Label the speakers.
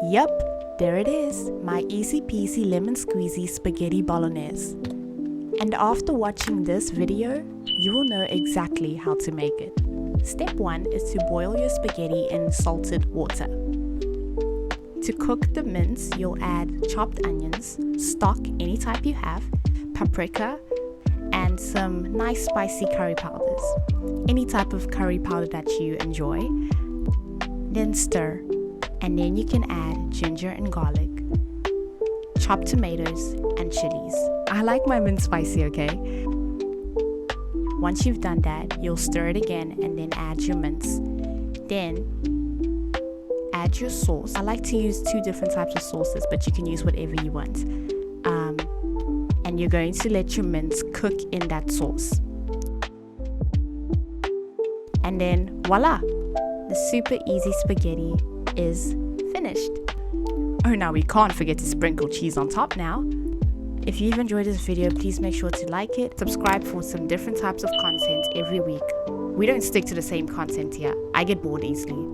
Speaker 1: Yup, there it is, my easy peasy lemon squeezy spaghetti bolognese. And after watching this video, you will know exactly how to make it. Step 1 is to boil your spaghetti in salted water. To cook the mince, you'll add chopped onions, stock any type you have, paprika, and some nice spicy curry powders. Any type of curry powder that you enjoy. Then stir, and then you can add ginger and garlic, chopped tomatoes, and chilies. I like my mince spicy, okay? Once you've done that, you'll stir it again and then add your mince. Then add your sauce. I like to use 2 different types of sauces, but you can use whatever you want. And you're going to let your mince cook in that sauce. And then voila! The super easy spaghetti is finished. Oh, now we can't forget to sprinkle cheese on top now. If you've enjoyed this video, please make sure to like it, subscribe for some different types of content every week. We don't stick to the same content here. I get bored easily.